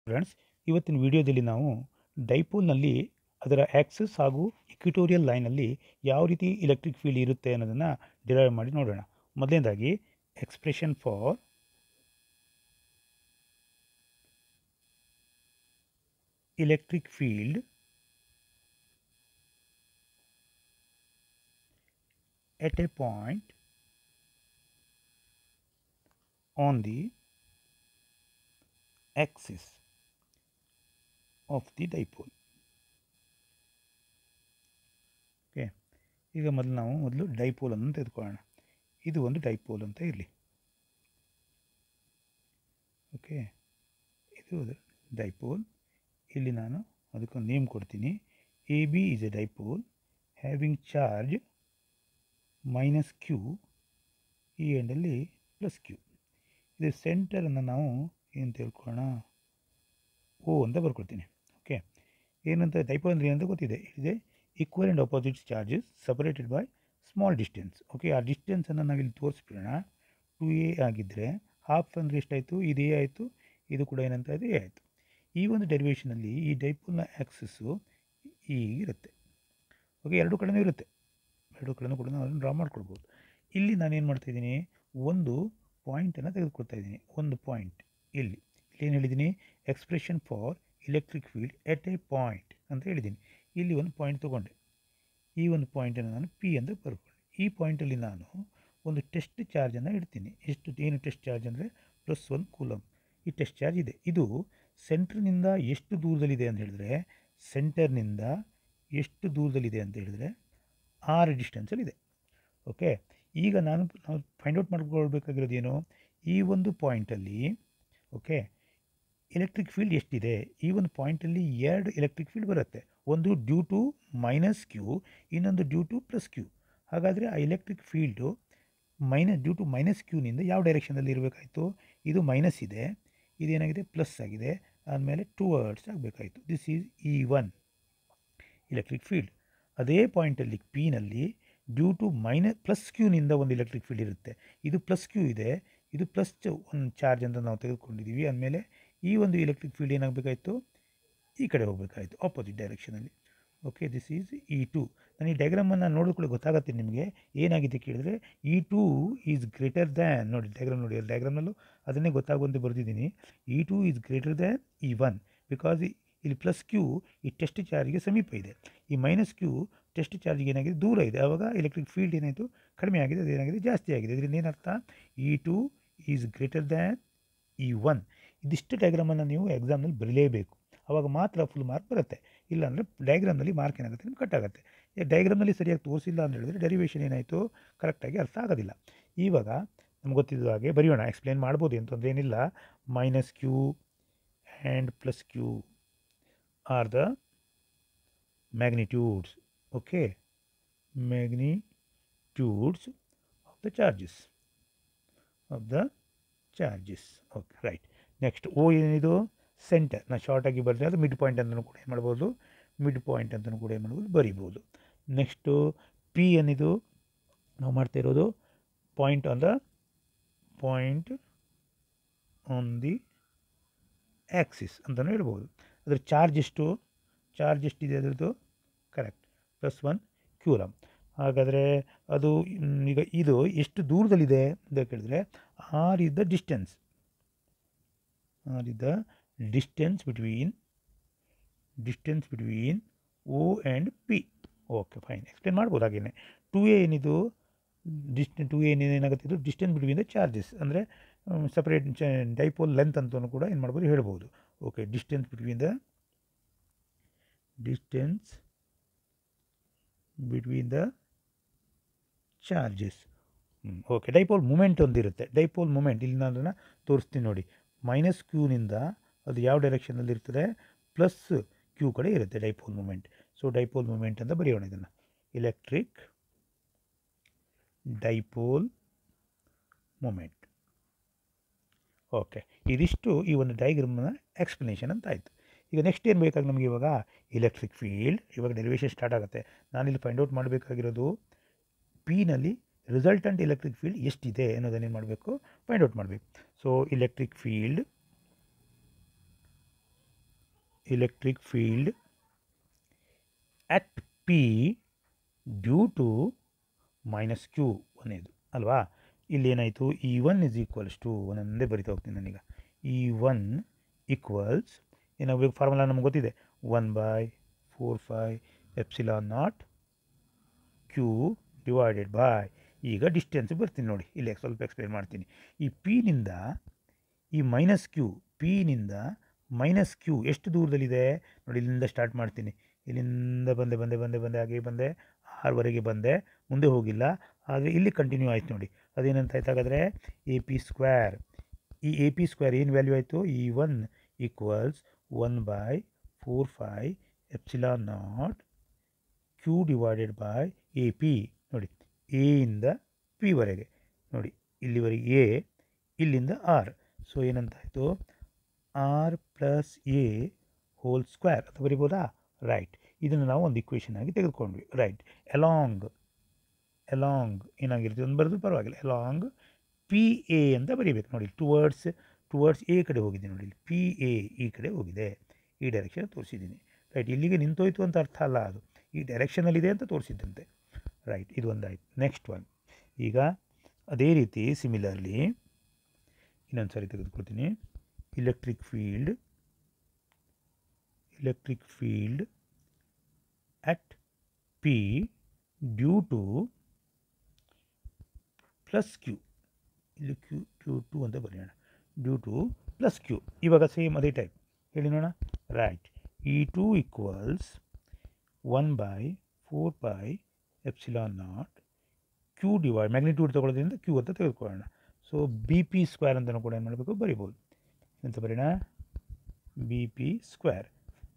Friends, ಇವತ್ತಿನ ವಿಡಿಯೋದಲ್ಲಿ ನಾವು ಡೈಪೋಲ್ನಲ್ಲಿ ಅದರ ಆಕ್ಸಿಸ್ ಹಾಗೂ ಇಕ್ವಿಟೋರಿಯಲ್ ಲೈನಲ್ಲಿ ಯಾವ ರೀತಿ ಎಲೆಕ್ಟ್ರಿಕ್ ಫೀಲ್ಡ್ ಇರುತ್ತೆ ಅನ್ನೋದನ್ನು ಡಿರೈವ್ ಮಾಡಿ ನೋಡೋಣ. ಮೊದಲನೇದಾಗಿ expression for electric field at a point on the axis of the dipole. Okay, ಈಗ ಮೊದಲು ಡೈಪೋಲ್ ಅನ್ನು ತೆಗೆದುಕೊಳ್ಳೋಣ. ಇದು ಒಂದು ಡೈಪೋಲ್ ಅಂತ ಇರಲಿ. ಓಕೆ, ಇದು ಡೈಪೋಲ್. ಇಲ್ಲಿ ನಾನು ಅದಕ್ಕೊಂದು ನೇಮ್ ಕೊಡ್ತೀನಿ. A B is a dipole having charge minus Q, ಈ ಎಂಡಲ್ಲಿ ಪ್ಲಸ್ ಕ್ಯೂ. ಇದು ಸೆಂಟರನ್ನು ನಾವು ಏನು ತಿಳ್ಕೊಳ್ಳೋಣ, ಓ ಅಂತ ಬರ್ಕೊಳ್ತೀನಿ. ಓಕೆ, ಏನಂತ ಡೈಪೋಲ್ ಅಂದರೆ ಏನಂತ ಗೊತ್ತಿದೆ. ಇದೆ equal and opposite charges separated by small distance. Okay, ಆ ಡಿಸ್ಟೆನ್ಸನ್ನು ನಾವಿಲ್ಲಿ ತೋರಿಸ್ಬಿಡೋಣ. 2a ಆಗಿದ್ದರೆ ಹಾಫ್ ಅಂದರೆ ಎಷ್ಟಾಯಿತು, ಇದು ಎ ಆಯಿತು, ಇದು ಕೂಡ ಏನಂತ ಇದೆ ಎ ಆಯಿತು. ಈ ಒಂದು ಡೆರಿವೇಷನಲ್ಲಿ ಈ ಡೈಪೋಲ್ನ ಆ್ಯಕ್ಸಿಸ್ಸು ಹೀಗಿರುತ್ತೆ. ಓಕೆ, ಎರಡು ಕಡೆಯೂ ಇರುತ್ತೆ, ಎರಡು ಕಡೆಯೂ ಕೂಡ ನಾವು ಡ್ರಾ ಮಾಡ್ಕೊಳ್ಬೋದು. ಇಲ್ಲಿ ನಾನೇನು ಮಾಡ್ತಾಯಿದ್ದೀನಿ, ಒಂದು ಪಾಯಿಂಟನ್ನು ತೆಗೆದುಕೊಳ್ತಾ ಇದ್ದೀನಿ. ಒಂದು ಪಾಯಿಂಟ್ ಇಲ್ಲಿ ಏನು ಹೇಳಿದ್ದೀನಿ, expression for electric field at a point ಅಂತ ಹೇಳಿದ್ದೀನಿ. ಇಲ್ಲಿ ಒಂದು ಪಾಯಿಂಟ್ ತೊಗೊಂಡೆ. ಈ ಒಂದು ಪಾಯಿಂಟನ್ನು ನಾನು ಪಿ ಅಂತ ಬರ್ಕೊಂಡೆ. ಈ ಪಾಯಿಂಟಲ್ಲಿ ನಾನು ಒಂದು ಟೆಸ್ಟ್ ಚಾರ್ಜನ್ನು ಇಡ್ತೀನಿ. ಏನು ಟೆಸ್ಟ್ ಚಾರ್ಜ್ ಅಂದರೆ +1 ಕೂಲಮ್. ಈ ಟೆಸ್ಟ್ ಚಾರ್ಜ್ ಇದೆ. ಇದು ಸೆಂಟ್ರ್ನಿಂದ ಎಷ್ಟು ದೂರದಲ್ಲಿದೆ ಅಂತ ಹೇಳಿದ್ರೆ, ಸೆಂಟರ್ನಿಂದ ಎಷ್ಟು ದೂರದಲ್ಲಿದೆ ಅಂತ ಹೇಳಿದ್ರೆ 6 ಡಿಸ್ಟೆನ್ಸಲ್ಲಿದೆ. ಓಕೆ, ಈಗ ನಾವು ಫೈಂಡ್ ಔಟ್ ಮಾಡ್ಕೊಳ್ಬೇಕಾಗಿರೋದು ಏನು, ಈ ಒಂದು ಪಾಯಿಂಟಲ್ಲಿ ಓಕೆ ಎಲೆಕ್ಟ್ರಿಕ್ ಫೀಲ್ಡ್ ಎಷ್ಟಿದೆ. ಈ ಒಂದು ಪಾಯಿಂಟಲ್ಲಿ 2 ಎಲೆಕ್ಟ್ರಿಕ್ ಫೀಲ್ಡ್ ಬರುತ್ತೆ. ಒಂದು ಡ್ಯೂ ಟು ಮೈನಸ್ ಕ್ಯೂ, ಇನ್ನೊಂದು ಡ್ಯೂ ಟು ಪ್ಲಸ್ ಕ್ಯೂ. ಹಾಗಾದರೆ ಆ electric field due to minus ಕ್ಯೂನಿಂದ ಯಾವ ಡೈರೆಕ್ಷನಲ್ಲಿ ಇರಬೇಕಾಯಿತು, ಇದು ಮೈನಸ್ ಇದೆ, ಇದೇನಾಗಿದೆ ಪ್ಲಸ್ ಆಗಿದೆ, ಆದಮೇಲೆ ಟುವರ್ಡ್ಸ್ ಆಗಬೇಕಾಯಿತು. This is E1 electric field. ಅದೇ ಪಾಯಿಂಟಲ್ಲಿ ಪಿನಲ್ಲಿ ಡ್ಯೂ ಟು ಪ್ಲಸ್ ಕ್ಯೂನಿಂದ ಒಂದು ಎಲೆಕ್ಟ್ರಿಕ್ ಫೀಲ್ಡ್ ಇರುತ್ತೆ. ಇದು ಪ್ಲಸ್ ಕ್ಯೂ ಇದೆ, ಇದು ಪ್ಲಸ್ ಒಂದು ಚಾರ್ಜ್ ಅಂತ ನಾವು ತೆಗೆದುಕೊಂಡಿದ್ದೀವಿ. ಆದಮೇಲೆ ಈ ಒಂದು ಎಲೆಕ್ಟ್ರಿಕ್ ಫೀಲ್ಡ್ ಏನಾಗಬೇಕಾಯಿತು, ಈ ಕಡೆ ಹೋಗಬೇಕಾಯಿತು, ಆಪೋಸಿಟ್ ಡೈರೆಕ್ಷನಲ್ಲಿ. Okay, this is E2. ನಾನು ಈ ಡಯಾಗ್ರಾಮನ್ನು ನೋಡಿಕೊಳ್ಳಿ ಗೊತ್ತಾಗುತ್ತೆ ನಿಮಗೆ. ಏನಾಗಿದೆ ಕೇಳಿದ್ರೆ, E2 ಈಸ್ ಗ್ರೇಟರ್ ದ್ಯಾನ್, ನೋಡಿ ಡಯಾಗ್ರಾಮ್ ನೋಡಿ, ಡಯಾಗ್ರಾಮ್ನಲ್ಲೂ ಅದನ್ನೇ ಗೊತ್ತಾಗುವಂತೆ ಬರೆದಿದ್ದೀನಿ. E2 is greater than E1 because ಇಲ್ಲಿ ಪ್ಲಸ್ ಕ್ಯೂ ಈ ಟೆಸ್ಟ್ ಚಾರ್ಜ್ಗೆ ಸಮೀಪ ಇದೆ, ಈ ಮೈನಸ್ ಕ್ಯೂ ಟೆಸ್ಟ್ ಚಾರ್ಜ್ಗೆ ಏನಾಗಿದೆ ದೂರ ಇದೆ. ಆವಾಗ ಎಲೆಕ್ಟ್ರಿಕ್ ಫೀಲ್ಡ್ ಏನಾಯಿತು ಕಡಿಮೆ ಆಗಿದೆ, ಅದೇನಾಗಿದೆ ಜಾಸ್ತಿ ಆಗಿದೆ. ಇದರಿಂದ ಏನರ್ಥ, E2 is greater than E1. ಇದಿಷ್ಟು ಡಯಾಗ್ರಾಮನ್ನು ನೀವು ಎಕ್ಸಾಮ್ನಲ್ಲಿ ಬರೀಲೇಬೇಕು, ಆವಾಗ ಮಾತ್ರ ಫುಲ್ ಮಾರ್ಕ್ ಬರುತ್ತೆ. ಇಲ್ಲಾಂದರೆ ಡಯಾಗ್ರಾಮ್ನಲ್ಲಿ ಮಾರ್ಕ್ ಏನಾಗುತ್ತೆ ನಿಮ್ಗೆ ಕಟ್ ಆಗುತ್ತೆ. ಡಯಾಗ್ರಾಮ್ನಲ್ಲಿ ಸರಿಯಾಗಿ ತೋರಿಸಿಲ್ಲ ಅಂತ ಹೇಳಿದ್ರೆ ಡೆರಿವೇಷನ್ ಏನಾಯಿತು ಕರೆಕ್ಟಾಗಿ ಅರ್ಥ ಆಗೋದಿಲ್ಲ. ಇವಾಗ ನಮ್ಗೆ ಗೊತ್ತಿದ್ದ ಹಾಗೆ ಬರೆಯೋಣ, ಎಕ್ಸ್ಪ್ಲೇನ್ ಮಾಡ್ಬೋದು ಅಂತಂದರೆ ಏನಿಲ್ಲ. Minus Q and plus Q are the magnitudes. Okay, magnitudes of the charges okay, right. Next ಓ ಏನಿದು ಸೆಂಟರ್, ನಾನು ಶಾರ್ಟಾಗಿ ಬರ್ತೀನಿ, ಅದು ಮಿಡ್ ಪಾಯಿಂಟ್ ಅಂತಲೂ ಕೂಡ ಏನು ಮಾಡ್ಬೋದು, ಮಿಡ್ ಪಾಯಿಂಟ್ ಅಂತಲೂ ಕೂಡ ಏನು ಮಾಡ್ಬೋದು ಬರಿಬೋದು. ನೆಕ್ಸ್ಟು ಪಿ ಏನಿದು ನಾವು ಮಾಡ್ತಾ ಇರೋದು ಪಾಯಿಂಟ್ ಆನ್ ದಿ ಆ್ಯಕ್ಸಿಸ್ ಅಂತಲೂ ಹೇಳ್ಬೋದು. ಅದರ ಚಾರ್ಜ್ ಎಷ್ಟಿದೆ ಅದರದ್ದು, ಕರೆಕ್ಟ್ +1 ಕೂಲಮ್. ಹಾಗಾದರೆ ಅದು ಈಗ ಇದು ಎಷ್ಟು ದೂರದಲ್ಲಿದೆ ಅಂತ ಕೇಳಿದ್ರೆ, R is the distance between O and P. Okay, fine, explain ಮಾಡ್ಬೋದು. ಹಾಗೆಯೇ 2a ಏನಿದು ಏನಾಗುತ್ತೆ, ಇದು ಡಿಸ್ಟೆನ್ಸ್ ಬಿಟ್ವೀನ್ ದ ಚಾರ್ಜಸ್, ಅಂದರೆ ಸಪ್ರೇಟ್ ಡೈಪೋಲ್ ಲೆಂತ್ ಅಂತಲೂ ಕೂಡ ಏನು ಮಾಡ್ಬೋದು ಹೇಳ್ಬೋದು. Okay, distance between the charges. Okay, dipole moment ಒಂದಿರುತ್ತೆ. ಡೈಪೋಲ್ ಮೂಮೆಂಟ್ ಇಲ್ಲಿ ನಾನು ಅದನ್ನು ತೋರಿಸ್ತೀನಿ ನೋಡಿ. ಮೈನಸ್ ಕ್ಯೂನಿಂದ ಅದು ಯಾವ ಡೈರೆಕ್ಷನಲ್ಲಿ ಇರ್ತದೆ, ಪ್ಲಸ್ ಕ್ಯೂ ಕಡೆ ಇರುತ್ತೆ dipole moment. So dipole moment ಅಂತ ಬರೆಯೋಣ ಇದನ್ನು, ಎಲೆಕ್ಟ್ರಿಕ್ ಡೈಪೋಲ್ ಮೂಮೆಂಟ್. ಓಕೆ, ಇದಿಷ್ಟು ಈ ಒಂದು ಡಯಾಗ್ರಾಮ್ನ ಎಕ್ಸ್ಪ್ಲನೇಷನ್ ಅಂತ ಆಯಿತು. ಈಗ ನೆಕ್ಸ್ಟ್ ಏನು ಬೇಕಾಗಿ ನಮಗೆ ಇವಾಗ ಎಲೆಕ್ಟ್ರಿಕ್ ಫೀಲ್ಡ್, ಇವಾಗ ಡೆರಿವೇಷನ್ ಸ್ಟಾರ್ಟ್ ಆಗುತ್ತೆ. ನಾನಿಲ್ಲಿ ಫೈಂಡ್ ಔಟ್ ಮಾಡಬೇಕಾಗಿರೋದು ಪಿನಲ್ಲಿ ರಿಸಲ್ಟೆಂಟ್ ಎಲೆಕ್ಟ್ರಿಕ್ ಫೀಲ್ಡ್ ಎಷ್ಟಿದೆ ಅನ್ನೋದನ್ನೇನು ಮಾಡಬೇಕು, ಫೈಂಡ್ ಔಟ್ ಮಾಡಬೇಕು. So electric field electric field at P due to minus Q ಒಂದೇದು ಅಲ್ವಾ. ಇಲ್ಲಿ ಏನಾಯಿತು, E1 ಇಸ್ ಈಕ್ವಲ್ಸ್ ಟು ಒಂದೊಂದೇ ಬರಿತಾ ಹೋಗ್ತೀನಿ ನಾನೀಗ. E1 ಈಕ್ವಲ್ಸ್ ಏನಾಗಬೇಕು, ಫಾರ್ಮುಲಾ ನಮ್ಗೆ ಗೊತ್ತಿದೆ, 1/4πε0 ಕ್ಯೂ ಡಿವೈಡೆಡ್ ಬೈ, ಈಗ ಡಿಸ್ಟೆನ್ಸ್ ಬರ್ತೀನಿ ನೋಡಿ, ಇಲ್ಲಿ ಸ್ವಲ್ಪ ಎಕ್ಸ್ಪ್ಲೇನ್ ಮಾಡ್ತೀನಿ. ಈ ಪಿನಿಂದ ಈ ಮೈನಸ್ ಕ್ಯೂ, ಪಿನಿಂದ ಮೈನಸ್ ಕ್ಯೂ ಎಷ್ಟು ದೂರದಲ್ಲಿದೆ ನೋಡಿ, ಇಲ್ಲಿಂದ ಸ್ಟಾರ್ಟ್ ಮಾಡ್ತೀನಿ, ಇಲ್ಲಿಂದ ಬಂದೆ ಬಂದೆ ಬಂದೆ ಬಂದೆ ಹಾಗೆ ಬಂದೆ ಆರ್ವರೆಗೆ ಬಂದೆ, ಮುಂದೆ ಹೋಗಿಲ್ಲ, ಆದರೆ ಇಲ್ಲಿ ಕಂಟಿನ್ಯೂ ಆಯ್ತು ನೋಡಿ. ಅದೇನಂತ ಆಯ್ತು ಹಾಗಾದರೆ, ಎ ಪಿ ಸ್ಕ್ವೇರ್. ಈ ಎ ಪಿ ಸ್ಕ್ವೇರ್ ಏನು ವ್ಯಾಲ್ಯೂ ಆಯಿತು, E1 equals 1/4πε0 Q divided by A P. ನೋಡಿ ಎ ಇಂದ ಪಿ ವರೆಗೆ ನೋಡಿ, ಇಲ್ಲಿವರೆಗೆ ಎ, ಇಲ್ಲಿಂದ ಆರ್. ಸೊ ಏನಂತಾಯಿತು, R plus A whole square ಅಂತ ಬರಿಬೋದಾ. ರೈಟ್, ಇದನ್ನು ನಾವು ಒಂದು ಇಕ್ವೇಷನ್ ಆಗಿ ತೆಗೆದುಕೊಂಡ್ವಿ. ರೈಟ್, ಎಲಾಂಗ್ ಏನಾಗಿರುತ್ತೆ ಒಂದು ಬರೆದು ಪರವಾಗಿಲ್ಲ, ಎಲಾಂಗ್ ಪಿ ಎ ಅಂತ ಬರೀಬೇಕು ನೋಡಿ. ಟುವರ್ಡ್ಸ್ ಎ ಕಡೆ ಹೋಗಿದೆ ನೋಡಿ, ಇಲ್ಲಿ ಪಿ ಎ ಈ ಕಡೆ ಹೋಗಿದೆ, ಈ ಡೈರೆಕ್ಷನ್ ತೋರಿಸಿದ್ದೀನಿ. ರೈಟ್, ಇಲ್ಲಿಗೆ ನಿಂತೋಯ್ತು ಅಂತ ಅರ್ಥ ಅಲ್ಲ, ಅದು ಈ ಡೈರೆಕ್ಷನಲ್ಲಿದೆ ಅಂತ ತೋರಿಸಿದ್ದಂತೆ. ರೈಟ್, ಇದು ಒಂದಾಯಿತು. ನೆಕ್ಸ್ಟ್ ಒನ್, ಈಗ ಅದೇ ರೀತಿ ಸಿಮಿಲರ್ಲಿ ಇನ್ನೊಂದು ಸಾರಿ ತೆಗೆದುಕೊಳ್ತೀನಿ. electric field at P due to plus Q, ಇಲ್ಲಿ Q2 ಅಂತ ಬರೆಯೋಣ, ಡ್ಯೂ ಟು ಪ್ಲಸ್ ಕ್ಯೂ. ಇವಾಗ ಸೇಮ್ ಅದೇ ಟೈಪ್ ಹೇಳಿ ನೋಡೋಣ. Right, E2 equals 1/4πε0 Q divide, magnitude ತೊಗೊಳ್ಳೋದ್ರಿಂದ ಕ್ಯೂ ಅಂತ ತೆಗೆದುಕೊಳ್ಳೋಣ. ಸೊ ಬಿ ಪಿ ಸ್ಕ್ವೇರ್ ಅಂತಲೂ ಕೂಡ ಏನು ಮಾಡಬೇಕು, ಬರಿಬೋದು. ಎಂತ ಬರೋಣ, B P square.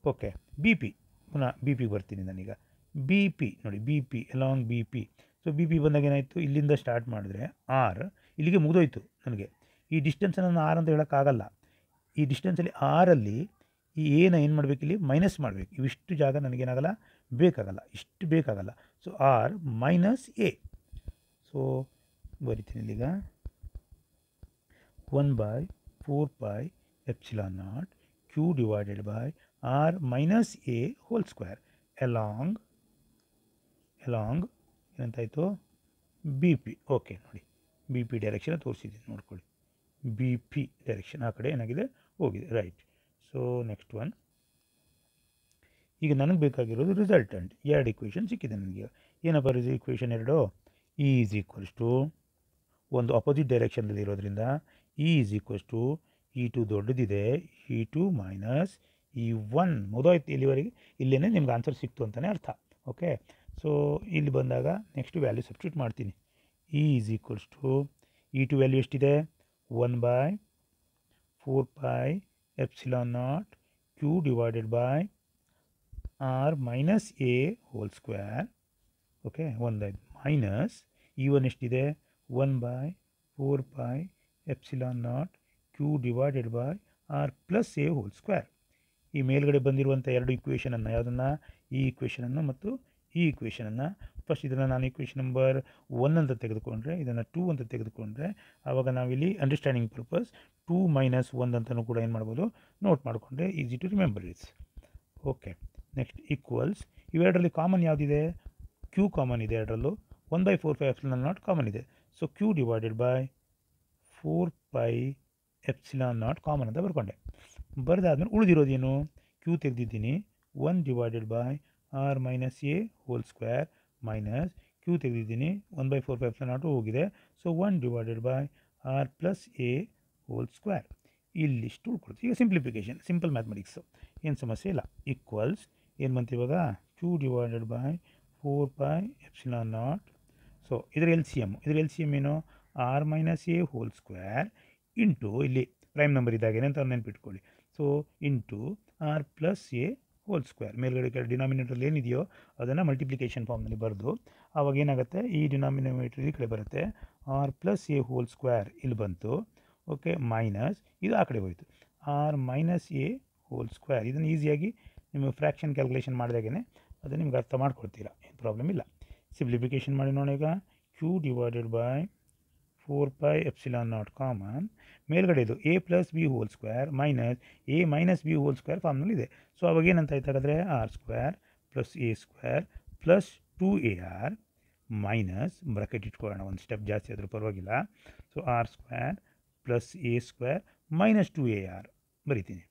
Okay, B P, ಪುನಃ ಬಿ ಪಿಗೆ ಬರ್ತೀನಿ ನಾನೀಗ. ಬಿ ಪಿ ನೋಡಿ, B P along B P. So B P ಬಂದಾಗ ಏನಾಯಿತು, ಇಲ್ಲಿಂದ ಸ್ಟಾರ್ಟ್ ಮಾಡಿದ್ರೆ ಆರ್, ಇಲ್ಲಿಗೆ ಮುಗಿದೋಯ್ತು ನನಗೆ. ಈ ಡಿಸ್ಟೆನ್ಸನ್ನು ನಾನು ಆರ್ ಅಂತ ಹೇಳೋಕ್ಕಾಗಲ್ಲ. ಈ ಡಿಸ್ಟೆನ್ಸಲ್ಲಿ ಆರಲ್ಲಿ ಈ ಎನ ಏನು ಮಾಡಬೇಕು, ಇಲ್ಲಿ ಮೈನಸ್ ಮಾಡಬೇಕು. ಇವಿಷ್ಟು ಜಾಗ ನನಗೇನಾಗಲ್ಲ, ಬೇಕಾಗಲ್ಲ, ಇಷ್ಟು ಬೇಕಾಗಲ್ಲ. So R minus A. So ಬರಿತೀನಿ ಇಲ್ಲಿಗ 1/4πε0 Q divided by R minus A whole square along ಏನಂತಾಯಿತು, ಬಿ ಪಿ. ಓಕೆ ನೋಡಿ, ಬಿ ಪಿ ಡೈರೆಕ್ಷನ್ ತೋರಿಸಿದ್ದೀನಿ ನೋಡ್ಕೊಳ್ಳಿ, ಬಿ ಪಿ ಡೈರೆಕ್ಷನ್ ಆ ಕಡೆ ಏನಾಗಿದೆ ಹೋಗಿದೆ. ರೈಟ್, ಸೊ ನೆಕ್ಸ್ಟ್ ಒನ್, ಈಗ ನನಗೆ ಬೇಕಾಗಿರೋದು ರಿಸಲ್ಟೆಂಟ್. ಎರಡು ಇಕ್ವೇಷನ್ ಸಿಕ್ಕಿದೆ ನನಗೆ. ಏನಪ್ಪ ಇಕ್ವೇಷನ್ ಎರಡು, ಇ ಈಸ್ ಈಕ್ವಲ್ಸ್ ಟು, ಒಂದು ಅಪೋಸಿಟ್ ಡೈರೆಕ್ಷನಲ್ಲಿ ಇರೋದ್ರಿಂದ E is equals to E2 ದೊಡ್ಡದಿದೆ, E2 ಮೈನಸ್ E1 ಮೊದಲಾಯ್ತು ಇಲ್ಲಿವರೆಗೆ. ಇಲ್ಲೇ ನಿಮ್ಗೆ ಆನ್ಸರ್ ಸಿಕ್ತು ಅಂತಲೇ ಅರ್ಥ. ಓಕೆ, ಸೊ ಇಲ್ಲಿ ಬಂದಾಗ ನೆಕ್ಸ್ಟ್ ವ್ಯಾಲ್ಯೂ ಸಬ್ಸ್ಟಿಟ್ಯೂಟ್ ಮಾಡ್ತೀನಿ. E is equals to E2 value ಎಷ್ಟಿದೆ, 1/4πε0 Q divided by R minus A whole square. Okay, ಒಂದಾಯ್ತು. ಮೈನಸ್ E1 ಎಷ್ಟಿದೆ, 1/4πε0 Q divided by R plus A whole square. ಈ ಮೇಲ್ಗಡೆ ಬಂದಿರುವಂಥ ಎರಡು ಇಕ್ವೇಷನನ್ನು, ಯಾವುದನ್ನು, ಈ ಇಕ್ವೇಷನನ್ನು ಮತ್ತು ಈ ಇಕ್ವೇಷನನ್ನು, ಫಸ್ಟ್ ಇದನ್ನು ನಾನು ಇಕ್ವೇಷನ್ ನಂಬರ್ 1 ಅಂತ ತೆಗೆದುಕೊಂಡ್ರೆ, ಇದನ್ನು 2 ಅಂತ ತೆಗೆದುಕೊಂಡ್ರೆ, ಆವಾಗ ನಾವಿಲ್ಲಿ ಅಂಡರ್ಸ್ಟ್ಯಾಂಡಿಂಗ್ ಪರ್ಪಸ್ 2 - 1 ಅಂತಲೂ ಕೂಡ ಏನು ಮಾಡ್ಬೋದು, ನೋಟ್ ಮಾಡಿಕೊಂಡ್ರೆ easy to remember it's. Okay, next equals, ಇವೆರಡರಲ್ಲಿ ಕಾಮನ್ ಯಾವುದಿದೆ, ಕ್ಯೂ ಕಾಮನ್ ಇದೆ ಎರಡರಲ್ಲೂ. 1/4πε0 ಕಾಮನ್ ಇದೆ. So Q divided by 4πε0 common ಅಂತ ಬರ್ಕೊಂಡೆ. ಬರೆದಾದ್ಮೇಲೆ ಉಳಿದಿರೋದೇನು, ಕ್ಯೂ ತೆಗೆದಿದ್ದೀನಿ, 1 divided by R minus A whole square minus Q ತೆಗೆದಿದ್ದೀನಿ, 1/4πε0 ಹೋಗಿದೆ. So 1 divided by R plus A whole square. ಇಲ್ಲಿಷ್ಟು ಉಳ್ಕೊಳ್ತೀವಿ. ಈಗ ಸಿಂಪ್ಲಿಫಿಕೇಷನ್, ಸಿಂಪಲ್ ಮ್ಯಾಥಮೆಟಿಕ್ಸು, ಏನು ಸಮಸ್ಯೆ ಇಲ್ಲ. ಈಕ್ವಲ್ಸ್ ಏನು ಬಂತು ಇವಾಗ, ಕ್ಯೂ ಡಿವೈಡೆಡ್ ಬೈ 4πε0. ಸೊ ಇದರ ಎಲ್ ಸಿ ಎಮ್ ಏನು, R minus A whole square into, ಇಲ್ಲಿ ಪ್ರೈಮ್ ನಂಬರ್ ಇದ್ದಾಗೇನೆ ಅಂತ ನೆನ್ಪಿಟ್ಕೊಳ್ಳಿ. So into R plus A whole square. ಮೇಲ್ಗಡೆ ಡಿನಾಮಿನೇಟರ್ ಏನಿದೆಯೋ ಅದನ್ನು ಮಲ್ಟಿಪ್ಲಿಕೇಶನ್ ಫಾರ್ಮ್ನಲ್ಲಿ ಬರೆದು, ಆವಾಗ ಏನಾಗುತ್ತೆ, ಈ ಡಿನಾಮಿನೇಟರ್ ಈ ಕಡೆ ಬರುತ್ತೆ, R plus A whole square ಇಲ್ಲಿ ಬಂತು. ಓಕೆ, ಮೈನಸ್ ಇದು ಆ ಕಡೆ ಹೋಯಿತು, R minus A whole square. ಇದನ್ನು ಈಸಿಯಾಗಿ ನಿಮಗೆ ಫ್ರ್ಯಾಕ್ಷನ್ ಕ್ಯಾಲ್ಕುಲೇಷನ್ ಮಾಡಿದಾಗೇ ಅದು ನಿಮ್ಗೆ ಅರ್ಥ ಮಾಡ್ಕೊಳ್ತೀರಾ, ಏನು ಪ್ರಾಬ್ಲಮ್ ಇಲ್ಲ. ಸಿಂಪ್ಲಿಫಿಕೇಷನ್ ಮಾಡಿ ನೋಡಿ. ಈಗ Q divided by 4 pi epsilon naught common ಮೇಲ್ಗಡೆ ಇದು a plus B whole square minus a minus B whole square ಫಾರ್ಮ್ನಲ್ಲಿದೆ. ಸೊ ಅವಾಗ ಏನಂತ ಆಯ್ತು ಹಾಗಾದರೆ R square plus A square plus 2ar minus bracket ಇಟ್ಕೊಳ್ಳೋಣ, ಒಂದು ಸ್ಟೆಪ್ ಜಾಸ್ತಿ ಆದರೂ ಪರವಾಗಿಲ್ಲ. So R square plus A square minus 2ar ಬರಿತೀನಿ.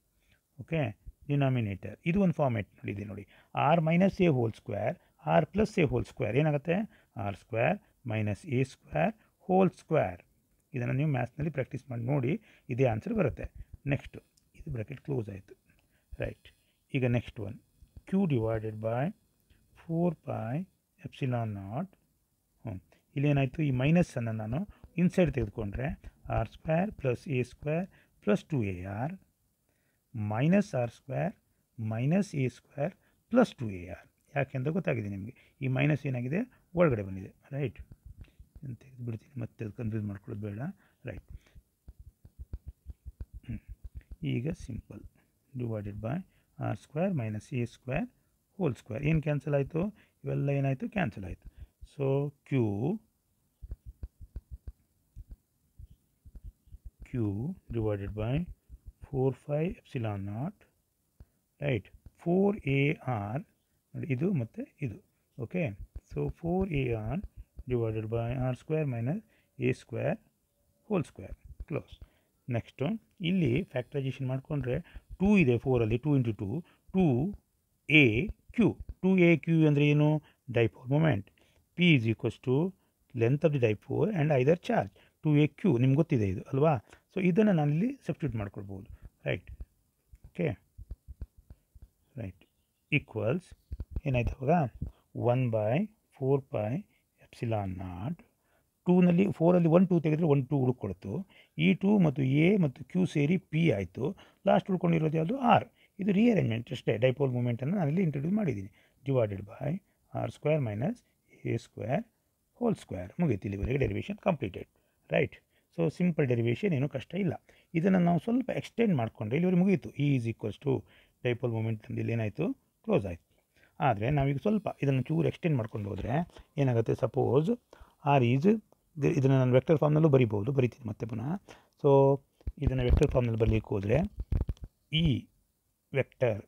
ಓಕೆ, ಡಿನಾಮಿನೇಟರ್ ಇದು ಒಂದು ಫಾರ್ಮೆಟ್ನಲ್ಲಿದೆ ನೋಡಿ. R minus A whole square R plus A whole square ಏನಾಗುತ್ತೆ R square minus A square whole square. ಇದನ್ನು ನೀವು ಮ್ಯಾಥ್ಸ್ನಲ್ಲಿ ಪ್ರಾಕ್ಟೀಸ್ ಮಾಡಿ ನೋಡಿ, ಇದೇ ಆನ್ಸರ್ ಬರುತ್ತೆ. ನೆಕ್ಸ್ಟು ಇದು ಬ್ರಾಕೆಟ್ ಕ್ಲೋಸ್ ಆಯಿತು, ರೈಟ್. ಈಗ next one Q divided by 4 pi epsilon naught. ಇಲ್ಲೇನಾಯಿತು, ಈ ಮೈನಸ್ಸನ್ನು ನಾನು ಇನ್ಸೈಡ್ ತೆಗೆದುಕೊಂಡ್ರೆ R square plus A square plus 2ar minus R square minus A square plus 2ar. ಯಾಕೆಂತ ಗೊತ್ತಾಗಿದೆ ನಿಮಗೆ, ಈ ಮೈನಸ್ ಏನಾಗಿದೆ ಒಳಗಡೆ ಬಂದಿದೆ, ರೈಟ್. ತೆಗೆದುಬಿಡ್ತೀನಿ, ಮತ್ತೆ ಕನ್ಫ್ಯೂಸ್ ಮಾಡ್ಕೊಳ್ಳೋದು ಬೇಡ, ರೈಟ್. ಈಗ simple divided by R square minus A square whole square. ಏನು ಕ್ಯಾನ್ಸಲ್ ಆಯಿತು, ಇವೆಲ್ಲ ಏನಾಯಿತು ಕ್ಯಾನ್ಸಲ್ ಆಯಿತು. So Q divided by 4 pi epsilon naught, right. 4ar ನೋಡಿ, ಇದು ಮತ್ತು ಇದು, okay. So 4ar divided by R square minus A square whole square close. Next ಇಲ್ಲಿ ಫ್ಯಾಕ್ಟರೈಸೇಷನ್ ಮಾಡಿಕೊಂಡ್ರೆ 2 ಇದೆ 4ಅಲ್ಲಿ, 2 into 2 2a q. 2a q ಅಂದರೆ ಏನು, dipole moment. p is equals to length of the dipole and either charge. 2a q ನಿಮ್ಗೆ ಗೊತ್ತಿದೆ ಇದು ಅಲ್ವಾ. So ಇದನ್ನು ನಾನಿಲ್ಲಿ ಸಬ್ಸ್ಟಿಟ್ಯೂಟ್ ಮಾಡ್ಕೊಳ್ಬೋದು, ರೈಟ್. Okay, right. ಈಕ್ವಲ್ಸ್ ಏನಾಯ್ತು ಅವಾಗ 1/4 pi ಎಪ್ಸಿಲಾನ್ ನಾಟ್. 2ನಲ್ಲಿ 4ಅಲ್ಲಿ 1 2 ತೆಗೆದರೆ 1 2 ಉಳ್ಕೊಳ್ತು. ಈ 2 ಮತ್ತು ಎ ಮತ್ತು ಕ್ಯೂ ಸೇರಿ ಪಿ ಆಯಿತು. ಲಾಸ್ಟ್ ಉಳ್ಕೊಂಡಿರೋದು ಯಾವುದು ಆರ್. ಇದು ರಿಅರೇಂಜ್ಮೆಂಟ್ ಅಷ್ಟೇ. ಡೈಪೋಲ್ ಮೂಮೆಂಟನ್ನು ನಾನಿಲ್ಲಿ ಇಂಟ್ರೊಡ್ಯೂಸ್ ಮಾಡಿದ್ದೀನಿ. Divided by R square minus A square whole square. ಮುಗೀತು, ಇಲ್ಲಿವರೆಗೆ derivation completed, right. So simple derivation ಏನೂ ಕಷ್ಟ ಇಲ್ಲ. ಇದನ್ನು ನಾವು ಸ್ವಲ್ಪ ಎಕ್ಸ್ಟೆಂಡ್ ಮಾಡಿಕೊಂಡ್ರೆ ಇಲ್ಲಿವರೆಗೆ ಮುಗೀತು. E is equals to dipole moment ಇಲ್ಲಿ ಏನಾಯಿತು ಕ್ಲೋಸ್ ಆಯಿತು. ಆದರೆ ನಾವೀಗ ಸ್ವಲ್ಪ ಇದನ್ನು ಚೂರು ಎಕ್ಸ್ಟೆಂಡ್ ಮಾಡ್ಕೊಂಡು ಹೋದರೆ ಏನಾಗುತ್ತೆ, ಸಪೋಸ್ ಆರ್ ಈಸ್, ಇದನ್ನು ನಾನು ವೆಕ್ಟರ್ ಫಾರ್ಮ್ನಲ್ಲೂ ಬರಿತೀನಿ ಮತ್ತೆ ಪುನಃ. ಸೊ ಇದನ್ನು ವೆಕ್ಟರ್ ಫಾರ್ಮ್ನಲ್ಲಿ ಬರಲಿಕ್ಕೆ ಹೋದರೆ E vector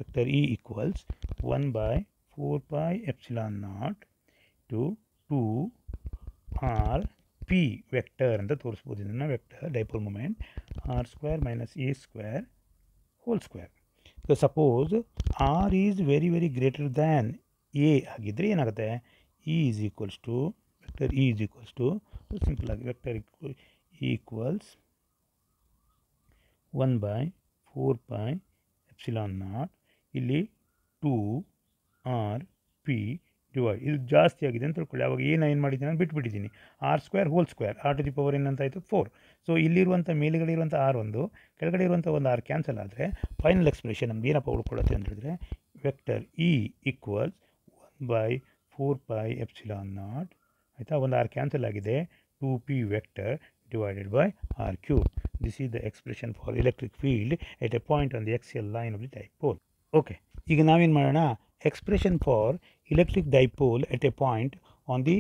vector E equals 1/4 pi epsilon naught to 2r p vector ಅಂತ ತೋರಿಸ್ಬೋದು. ಇದನ್ನು vector dipole moment R square minus A square whole square. So suppose R is very very greater than A ಆಗಿದ್ದರೆ ಏನಾಗುತ್ತೆ, E is equals to vector E is equals to, simple ಆಗಿ vector equals 1/4 pi epsilon naught. ಇಲ್ಲಿ 2r p divide, ಇದು ಜಾಸ್ತಿ ಆಗಿದೆ ಅಂತ ತಿಳ್ಕೊಳ್ಳಿ. ಅವಾಗ ಏನು ಮಾಡಿದ್ದೀನಿ ನಾನು ಬಿಟ್ಬಿಟ್ಟಿದ್ದೀನಿ. R square whole square, R to the power ಏನಂತಾಯಿತು 4. ಸೊ ಇಲ್ಲಿರುವಂಥ ಮೇಲುಗಡೆ ಇರುವಂಥ ಆರ್ ಒಂದು, ಕೆಳಗಡೆ ಇರುವಂಥ ಒಂದು ಆರ್ ಕ್ಯಾನ್ಸಲ್ ಆದರೆ ಫೈನಲ್ ಎಕ್ಸ್ಪ್ರೆಷನ್ ನಮ್ಗೆ ಏನಪ್ಪ ಉಳ್ಕೊಳ್ಳುತ್ತೆ ಅಂತ ಹೇಳಿದ್ರೆ vector E equals 1/4 pi epsilon naught. ಆಯಿತಾ, ಒಂದು ಆರ್ ಕ್ಯಾನ್ಸಲ್ ಆಗಿದೆ, 2p vector divided by r cube. This is the expression for electric field at a point on the axial line of the dipole. Okay, ಈಗ ನಾವೇನು ಮಾಡೋಣ, expression for electric dipole at a point on the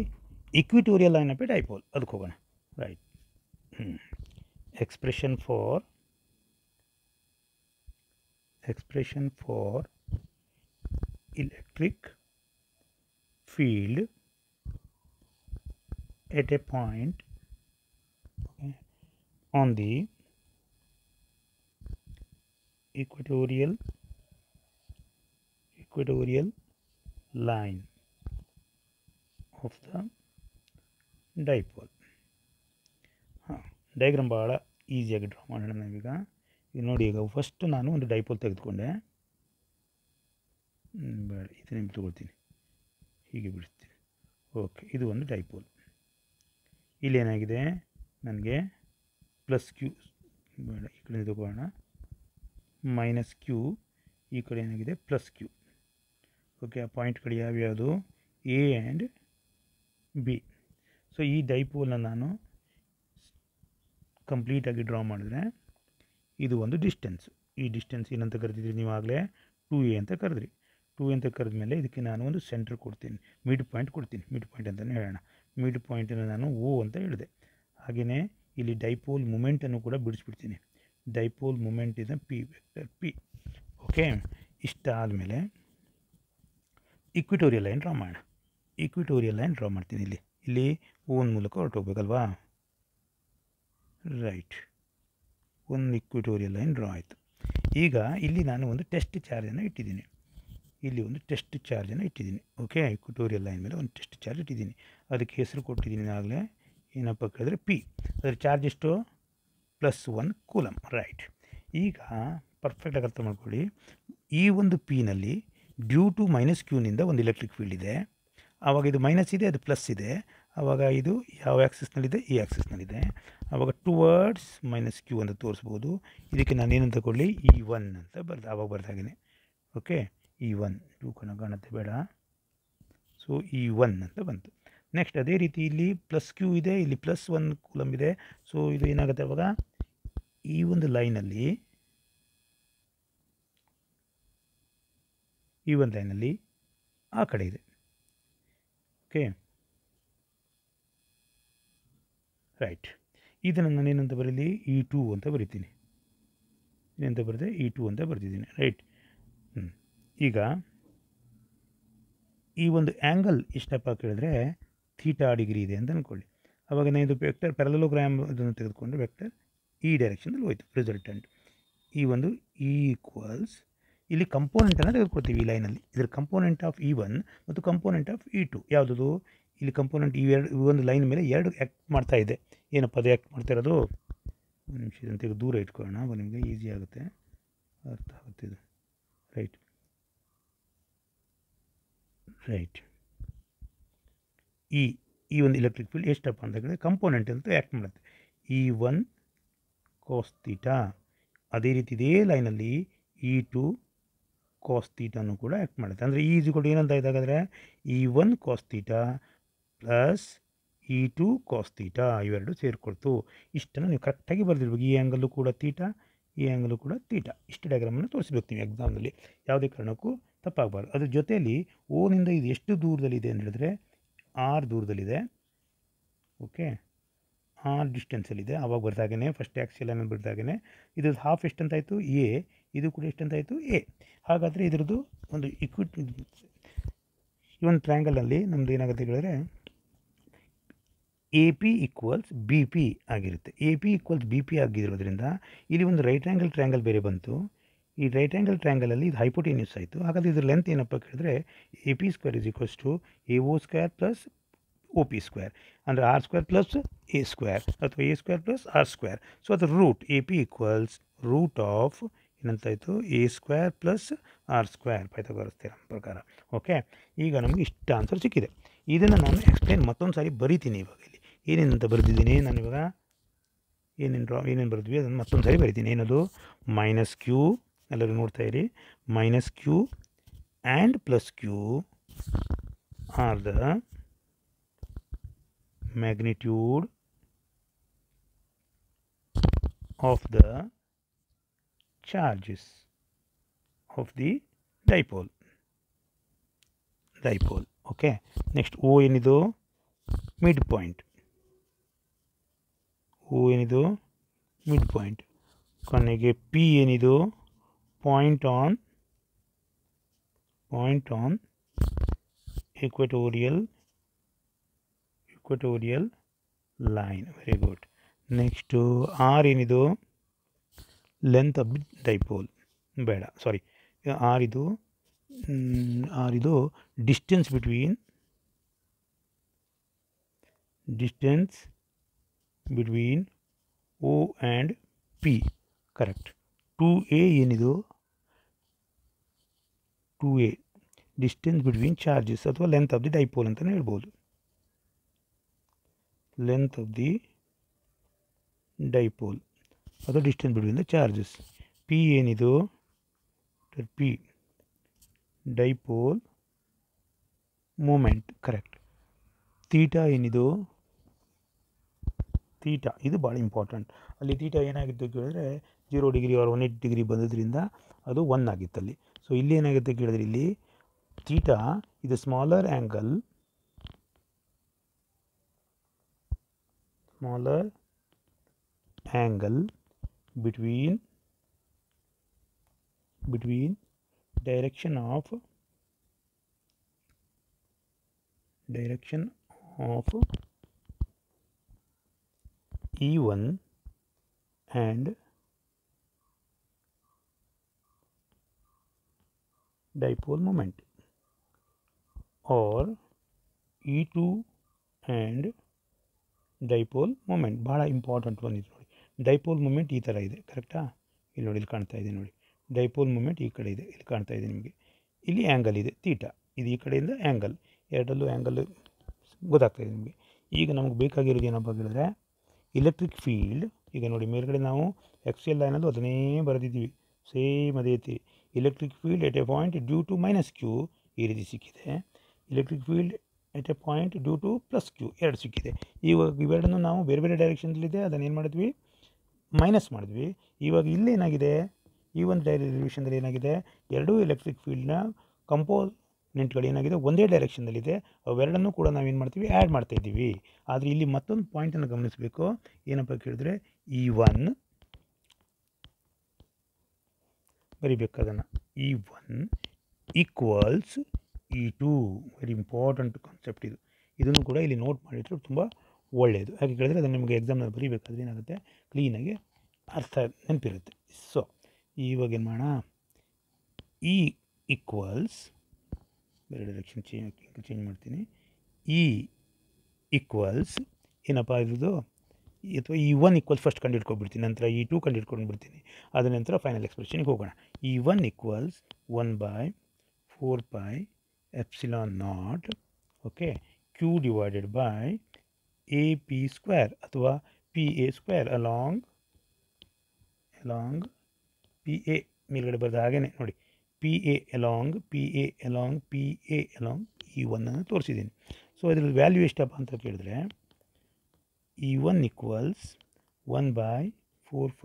equatorial line of a dipole ಅದಕ್ಕೆ ಹೋಗೋಣ, right. expression for electric field at a point on the equatorial line of the dipole. Diagram ಭಾಳ ಈಸಿಯಾಗಿ draw ಮಾಡೋಣ ನಾವೀಗ. ಈಗ ನೋಡಿ, ಈಗ first ನಾನು ಒಂದು ಡೈಪೋಲ್ ತೆಗೆದುಕೊಂಡೆ, ಬೇಡ ಇದು ನಿಮ್ಗೆ ತೊಗೊಳ್ತೀನಿ, ಹೀಗೆ ಬಿಡ್ತೀನಿ. ಓಕೆ, ಇದು ಒಂದು ಡೈಪೋಲ್. ಇಲ್ಲೇನಾಗಿದೆ ನನಗೆ ಪ್ಲಸ್ ಕ್ಯೂ, ಬೇಡ ಈ ಕಡೆ ತಗೋಣ, ಮೈನಸ್ ಕ್ಯೂ, ಈ ಕಡೆ ಏನಾಗಿದೆ ಪ್ಲಸ್ ಕ್ಯೂ. ಓಕೆ, ಆ ಪಾಯಿಂಟ್ಗಳು ಯಾವ್ಯಾವುದು ಎ ಆ್ಯಂಡ್ ಬಿ. ಸೊ ಈ ಡೈಪೋಲ್ನ ನಾನು ಕಂಪ್ಲೀಟಾಗಿ ಡ್ರಾ ಮಾಡಿದ್ರೆ ಇದು ಒಂದು ಡಿಸ್ಟೆನ್ಸ್. ಈ ಡಿಸ್ಟೆನ್ಸ್ ಏನಂತ ಕರೆದಿದ್ರಿ ನೀವು ಆಗಲೇ 2a ಅಂತ ಕರೆದ್ರಿ. 2a ಅಂತ ಕರೆದ ಮೇಲೆ ಇದಕ್ಕೆ ನಾನು ಒಂದು ಸೆಂಟ್ರ್ ಕೊಡ್ತೀನಿ, ಮಿಡ್ ಪಾಯಿಂಟ್ ಕೊಡ್ತೀನಿ. ಮಿಡ್ ಪಾಯಿಂಟ್ ಅಂತಲೇ ಹೇಳೋಣ. ಮಿಡ್ ಪಾಯಿಂಟನ್ನು ನಾನು O ಅಂತ ಹೇಳಿದೆ. ಹಾಗೆಯೇ ಇಲ್ಲಿ ಡೈಪೋಲ್ ಮೂಮೆಂಟನ್ನು ಕೂಡ ಬಿಡಿಸ್ಬಿಡ್ತೀನಿ. ಡೈಪೋಲ್ ಮೂಮೆಂಟ್ ಇದೆ ಪಿ ವೆಕ್ಟರ್ ಪಿ. ಓಕೆ, ಇಷ್ಟ ಆದಮೇಲೆ ಇಕ್ವಿಟೋರಿಯಲ್ ಲೈನ್ ಡ್ರಾ ಮಾಡೋಣ. ಇಕ್ವಿಟೋರಿಯಲ್ ಲೈನ್ ಡ್ರಾ ಮಾಡ್ತೀನಿ. ಇಲ್ಲಿ ಓನ್ ಮೂಲಕ ಹೊರಟೋಗ್ಬೇಕಲ್ವಾ. ರೈಟ್, ಒಂದು ಇಕ್ವಿಟೋರಿಯಲ್ ಲೈನ್ ಡ್ರಾ ಆಯಿತು. ಈಗ ಇಲ್ಲಿ ನಾನು ಒಂದು ಟೆಸ್ಟ್ ಚಾರ್ಜನ್ನು ಇಟ್ಟಿದ್ದೀನಿ. ಇಲ್ಲಿ ಒಂದು ಟೆಸ್ಟ್ ಚಾರ್ಜನ್ನು ಇಟ್ಟಿದ್ದೀನಿ. ಓಕೆ, ಇಕ್ವಿಟೋರಿಯಲ್ ಲೈನ್ ಮೇಲೆ ಒಂದು ಟೆಸ್ಟ್ ಚಾರ್ಜ್ ಇಟ್ಟಿದ್ದೀನಿ. ಅದಕ್ಕೆ ಹೆಸರು ಕೊಟ್ಟಿದ್ದೀನಿ ಆಗಲೇ. ಏನಪ್ಪ ಕೇಳಿದ್ರೆ ಪಿ. ಅದರ ಚಾರ್ಜ್ ಎಷ್ಟು? +1 ಕೂಲಮ್. ರೈಟ್, ಈಗ ಪರ್ಫೆಕ್ಟಾಗಿ ಅರ್ಥ ಮಾಡ್ಕೊಳ್ಳಿ. ಈ ಒಂದು ಪಿನಲ್ಲಿ ಡ್ಯೂ ಟು -Q ಒಂದು ಎಲೆಕ್ಟ್ರಿಕ್ ಫೀಲ್ಡ್ ಇದೆ. ಆವಾಗ ಇದು ಮೈನಸ್ ಇದೆ, ಅದು ಪ್ಲಸ್ ಇದೆ. ಆವಾಗ ಇದು ಯಾವ ಆ್ಯಕ್ಸಿಸ್ನಲ್ಲಿದೆ? ಈ ಆ್ಯಕ್ಸಿಸ್ನಲ್ಲಿದೆ. ಆವಾಗ ಟುವರ್ಡ್ಸ್ -Q ಅಂತ ತೋರಿಸ್ಬೋದು. ಇದಕ್ಕೆ ನಾನು ಏನಂತ ತಗೊಳ್ಳಿ? E1 ಅಂತ ಆವಾಗ ಬರ್ದಾಗೇ. ಓಕೆ, E1 ಟೂ ಕಾಣುತ್ತೆ ಬೇಡ. ಸೊ E1 ಅಂತ ಬಂತು. ನೆಕ್ಸ್ಟ್ ಅದೇ ರೀತಿ ಇಲ್ಲಿ +Q ಇದೆ, ಇಲ್ಲಿ +1 ಕೂಲಮ್ ಇದೆ. ಸೊ ಇದು ಏನಾಗುತ್ತೆ ಅವಾಗ? ಈ ಒಂದು ಲೈನಲ್ಲಿ ಆ ಕಡೆ ಇದೆ. Okay, right. ಇದನ್ನು ನಾನು ಏನಂತ ಬರೀಲಿ? E2 ಅಂತ ಬರಿತೀನಿ. ಏನಂತ ಬರೆದೆ? E2 ಅಂತ ಬರ್ತಿದ್ದೀನಿ. ರೈಟ್. ಈಗ ಈ ಒಂದು ಆ್ಯಂಗಲ್ ಎಷ್ಟಪ್ಪ ಕೇಳಿದ್ರೆ θ° ಇದೆ ಅಂತ ಅಂದ್ಕೊಳ್ಳಿ. ಆವಾಗ ನಾನು ಇದು ವೆಕ್ಟರ್ ಪ್ಯಾರಲೋಗ್ರಾಮ್ ಇದನ್ನು ತೆಗೆದುಕೊಂಡು ವೆಕ್ಟರ್ ಈ ಡೈರೆಕ್ಷನಲ್ಲಿ ಹೋಯಿತು ರಿಸಲ್ಟೆಂಟ್. ಈ ಒಂದು E ಈಕ್ವಲ್ಸ್ ಇಲ್ಲಿ ಕಂಪೋನೆಂಟನ್ನು ತೆಗೆದುಕೊಳ್ತೀವಿ. ಈ ಲೈನಲ್ಲಿ ಇದರ ಕಂಪೋನೆಂಟ್ ಆಫ್ E1 ಮತ್ತು ಕಂಪೋನೆಂಟ್ ಆಫ್ E2 ಯಾವುದದು? ಇಲ್ಲಿ ಕಂಪೋನೆಂಟ್ ಈ ಒಂದು ಲೈನ್ ಮೇಲೆ ಎರಡು ಆ್ಯಕ್ಟ್ ಮಾಡ್ತಾ ಇದೆ. ಏನಪ್ಪ ಅದು ಆ್ಯಕ್ಟ್ ಮಾಡ್ತಾ ಇರೋದು? ಒಂದು ನಿಮಿಷ ಇದನ್ನು ದೂರ ಇಟ್ಕೊಳ್ಳೋಣ, ನಿಮಗೆ ಈಸಿ ಆಗುತ್ತೆ, ಅರ್ಥ ಆಗುತ್ತೆ ಇದು. ರೈಟ್. ಈ ಒಂದು ಎಲೆಕ್ಟ್ರಿಕ್ ಫೀಲ್ಡ್ ಎಷ್ಟಪ್ಪ ಅಂತ ಹೇಳಿದ್ರೆ ಕಂಪೋನೆಂಟ್ ಅಂತ ಆ್ಯಕ್ಟ್ ಮಾಡುತ್ತೆ. E1 cos θ. ಅದೇ ರೀತಿ ಇದೇ ಲೈನಲ್ಲಿ E2 cos θ ಕೂಡ ಆ್ಯಕ್ಟ್ ಮಾಡುತ್ತೆ. ಅಂದರೆ ಈಸ್ಗಳು ಏನಂತ ಇದ್ದಾಗಾದರೆ E1 cos θ plus E2 cos θ ಇವೆರಡು ಸೇರಿಕೊಳ್ತು. ಇಷ್ಟನ್ನು ನೀವು ಕರೆಕ್ಟಾಗಿ ಬರೆದಿರ್ಬೇಕು. ಈ ಆ್ಯಂಗಲ್ಲು ಕೂಡ θ, ಈ ಆ್ಯಂಗಲ್ಲು ಕೂಡ θ. ಇಷ್ಟು ಡಯಾಗ್ರಾಮನ್ನು ತೋರಿಸ್ಬೇಕು ನೀವು ಎಕ್ಸಾಮ್ನಲ್ಲಿ. ಯಾವುದೇ ಕಾರಣಕ್ಕೂ ತಪ್ಪಾಗಬಾರ್ದು. ಅದ್ರ ಜೊತೆಯಲ್ಲಿ ಓನಿಂದ ಇದು ಎಷ್ಟು ದೂರದಲ್ಲಿದೆ ಅಂತ ಹೇಳಿದ್ರೆ R ದೂರದಲ್ಲಿದೆ. Okay, R ಡಿಸ್ಟೆನ್ಸಲ್ಲಿದೆ. ಆವಾಗ ಬರ್ದಾಗೇ ಫಸ್ಟ್ ಆ್ಯಕ್ಸಿಯಲ್ ಅನ್ನೋದು ಬರ್ದಾಗೇ ಇದು ಹಾಫ್ ಎಷ್ಟಂತಾಯಿತು? A. ಇದು ಕೂಡ ಎಷ್ಟಂತಾಯಿತು? A. ಹಾಗಾದರೆ ಇದರದ್ದು ಒಂದು ಈ ಒಂದು ಟ್ರ್ಯಾಂಗಲಲ್ಲಿ ನಮ್ಮದು ಏನಾಗುತ್ತೆ ಹೇಳಿದ್ರೆ AP = BP ಆಗಿರುತ್ತೆ. AP = BP ಆಗಿರೋದ್ರಿಂದ ಇಲ್ಲಿ ಒಂದು ರೈಟ್ ಆ್ಯಂಗಲ್ ಟ್ರ್ಯಾಂಗಲ್ ಬೇರೆ ಬಂತು. ಈ ರೈಟ್ ಆ್ಯಂಗಲ್ ಟ್ರ್ಯಾಂಗಲಲ್ಲಿ ಇದು ಹೈಪೋಟೆನ್ಯೂಸ್ ಆಯಿತು. ಹಾಗಾದರೆ ಇದ್ರ ಲೆಂತ್ ಏನಪ್ಪ ಕೇಳಿದ್ರೆ AP² = AO² + OP². ಅಂದರೆ R² + A² ಅಥವಾ A² + R². ಸೊ ಅದರ ರೂಟ್ AP = ರೂಟ್ ಆಫ್ ಏನಂತಾಯಿತು? A² + R² ಪೈಥಾಗರಸ್ ಥಿಯರಂ ಪ್ರಕಾರ. ಓಕೆ, ಈಗ ನಮಗೆ ಇಷ್ಟ ಆನ್ಸರ್ ಸಿಕ್ಕಿದೆ. ಇದನ್ನು ನಾನು ಎಕ್ಸ್ಪ್ಲೇನ್ ಮತ್ತೊಂದು ಸಾರಿ ಬರಿತೀನಿ. ಇವಾಗ ಇಲ್ಲಿ ಏನೇನಂತ ಬರೆದಿದ್ದೀನಿ ನಾನು. ಇವಾಗ ಏನೇನು ಬರೆದ್ವಿ ಅದನ್ನು ಮತ್ತೊಂದು ಸಾರಿ ಬರಿತೀನಿ. ಏನದು? -Q, ಎಲ್ಲರೂ ನೋಡ್ತಾ ಇರಿ. -Q and +Q are the magnitude of the charges of the dipole. Okay, next O ಏನಿದು? Mid point. ಕೊನೆಗೆ P ಏನಿದು? Point on equatorial line. Very good. Next R ಏನಿದು? Length of the dipole. ಬೇಡ, ಸಾರಿ, R ಇದು distance between O and P. Correct. 2A ಏನಿದು? 2A distance between charges ಅಥವಾ length of the dipole ಅಂತಲೇ ಹೇಳ್ಬೋದು. Length of the dipole ಅಥವಾ distance between the charges. P ಏನಿದು? P dipole moment. Correct. Theta ಏನಿದು? ಇದು ಭಾಳ ಇಂಪಾರ್ಟೆಂಟ್. ಅಲ್ಲಿ ಥೀಟಾ ಏನಾಗಿತ್ತು ಕೇಳಿದ್ರೆ 0° or 180° ಬಂದಿದ್ದರಿಂದ ಅದು 1 ಆಗಿತ್ತಲ್ಲಿ. ಸೊ ಇಲ್ಲಿ ಏನಾಗುತ್ತೆ ಕೇಳಿದ್ರೆ ಇಲ್ಲಿ ಥೀಟಾ ಇದು smaller angle smaller angle between direction of E1 and dipole moment, or E2 and dipole moment. ಭಾಳ ಇಂಪಾರ್ಟೆಂಟ್ ಬಂದಿದೆ ನೋಡಿ. ಡೈಪೋಲ್ ಮೂಮೆಂಟ್ ಈ ಥರ ಇದೆ, ಕರೆಕ್ಟಾ? ಇಲ್ಲಿ ನೋಡಿ, ಇಲ್ಲಿ ಕಾಣ್ತಾ ಇದೆ ನೋಡಿ. ಡೈಪೋಲ್ ಮೂಮೆಂಟ್ ಈ ಕಡೆ ಇದೆ, ಇಲ್ಲಿ ಕಾಣ್ತಾ ಇದೆ ನಿಮಗೆ. ಇಲ್ಲಿ ಆ್ಯಂಗಲ್ ಇದೆ ತೀಟಾ, ಇದು ಈ ಕಡೆಯಿಂದ ಆ್ಯಂಗಲ್, ಎರಡಲ್ಲೂ ಆ್ಯಂಗಲ್ ಗೊತ್ತಾಗ್ತಾ ಇದೆ ನಿಮಗೆ. ಈಗ ನಮಗೆ ಬೇಕಾಗಿರೋದು ಏನಪ್ಪ ಹೇಳಿದ್ರೆ ಇಲೆಕ್ಟ್ರಿಕ್ ಫೀಲ್ಡ್. ಈಗ ನೋಡಿ ಮೇಲ್ಗಡೆ ನಾವು ಎಕ್ಸೆಲ್ ಲೈನಲ್ಲೂ ಅದನ್ನೇ ಬರೆದಿದ್ದೀವಿ, ಸೇಮ್ ಅದೇ ರೀತಿ. Electric field at a point due to minus Q ಈ ರೀತಿ ಸಿಕ್ಕಿದೆ. Electric field at a point due to plus Q ಎರಡು ಸಿಕ್ಕಿದೆ. ಇವಾಗ ಇವೆರಡನ್ನು ನಾವು ಬೇರೆ ಬೇರೆ ಡೈರೆಕ್ಷನ್ದಲ್ಲಿದೆ, ಅದನ್ನು ಏನು ಮಾಡಿದ್ವಿ, ಮೈನಸ್ ಮಾಡಿದ್ವಿ. ಇವಾಗ ಇಲ್ಲೇನಾಗಿದೆ, ಈ ಒಂದು ಡೈರೆಕ್ಷನ್ದಲ್ಲಿ ಏನಾಗಿದೆ, ಎರಡೂ ಎಲೆಕ್ಟ್ರಿಕ್ ಫೀಲ್ಡ್ನ ಕಂಪೋನೆಂಟ್ಗಳು ಏನಾಗಿದೆ ಒಂದೇ ಡೈರೆಕ್ಷನ್ನಲ್ಲಿದೆ. ಅವೆರಡನ್ನೂ ಕೂಡ ನಾವೇನು ಮಾಡ್ತೀವಿ, ಆ್ಯಡ್ ಮಾಡ್ತಾಯಿದ್ದೀವಿ. ಆದರೆ ಇಲ್ಲಿ ಮತ್ತೊಂದು ಪಾಯಿಂಟನ್ನು ಗಮನಿಸಬೇಕು. ಏನಪ್ಪ ಕೇಳಿದ್ರೆ E1 ಬರಿಬೇಕು, ಅದನ್ನು E1 equals E2. Very important concept ಇದು. ಇದನ್ನು ಕೂಡ ಇಲ್ಲಿ ನೋಟ್ ಮಾಡಿದರೆ ತುಂಬ ಒಳ್ಳೆಯದು. ಹಾಗೆ ಕೇಳಿದ್ರೆ ಅದನ್ನು ನಿಮಗೆ ಎಕ್ಸಾಮ್ನಲ್ಲಿ ಬರೀಬೇಕಾದ್ರೆ ಏನಾಗುತ್ತೆ, ಕ್ಲೀನಾಗಿ ಅರ್ಥ ನೆನಪಿರುತ್ತೆ. ಸೊ ಇವಾಗ ಏನು ಮಾಡೋಣ, E ಈಕ್ವಲ್ಸ್, ಬೇರೆ ಡೈರೆಕ್ಷನ್ ಚೇಂಜ್ ಮಾಡ್ತೀನಿ. E ಈಕ್ವಲ್ಸ್ ಏನಪ್ಪ ಇರೋದು, ಅಥವಾ E1 ಈಕ್ವಲ್ಸ್ ಫಸ್ಟ್ ಕಂಡುಹಿಡ್ಕೊಬಿಡ್ತೀನಿ, ನಂತರ E2 ಕಂಡುಹಿಡ್ಕೊಂಡ್ಬಿಡ್ತೀನಿ, ಅದರ ನಂತರ ಫೈನಲ್ ಎಕ್ಸ್ಪ್ರೆಷನ್ಗೆ ಹೋಗೋಣ. E1 equals 1/4π epsilon naught, okay, Q divided by AP square ಅಥವಾ PA ಸ್ಕ್ವೇರ್ ಅಲಾಂಗ್ PA ಮೇಲ್ಗಡೆ ಬರೆದ ಹಾಗೇ ನೋಡಿ, PA ಅಲಾಂಗ್ E1 ಅನ್ನು ತೋರಿಸಿದ್ದೀನಿ. ಸೊ ಇದ್ರಲ್ಲಿ ವ್ಯಾಲ್ಯೂ ಎಷ್ಟಪ್ಪ ಅಂತ ಕೇಳಿದ್ರೆ E1 equals 1/4π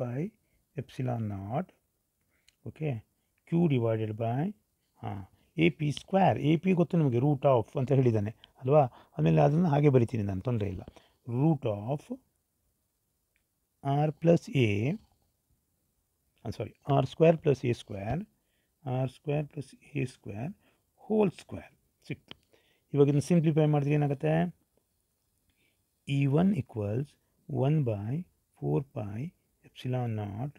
epsilon naught, okay, Q divided by AP square. AP ಗೊತ್ತು ನಿಮಗೆ, ರೂಟ್ ಆಫ್ ಅಂತ ಹೇಳಿದ್ದಾನೆ ಅಲ್ವಾ. ಆಮೇಲೆ ಅದನ್ನು ಹಾಗೆ ಬರಿತೀನಿ ನಾನು, ತೊಂದರೆ ಇಲ್ಲ. Root of R square plus A square whole square ಸಿಕ್ತು. ಇವಾಗ ಇದನ್ನು ಸಿಂಪ್ಲಿಫೈ ಮಾಡಿದ್ರೆ ಏನಾಗುತ್ತೆ, E1 equals 1/4π epsilon naught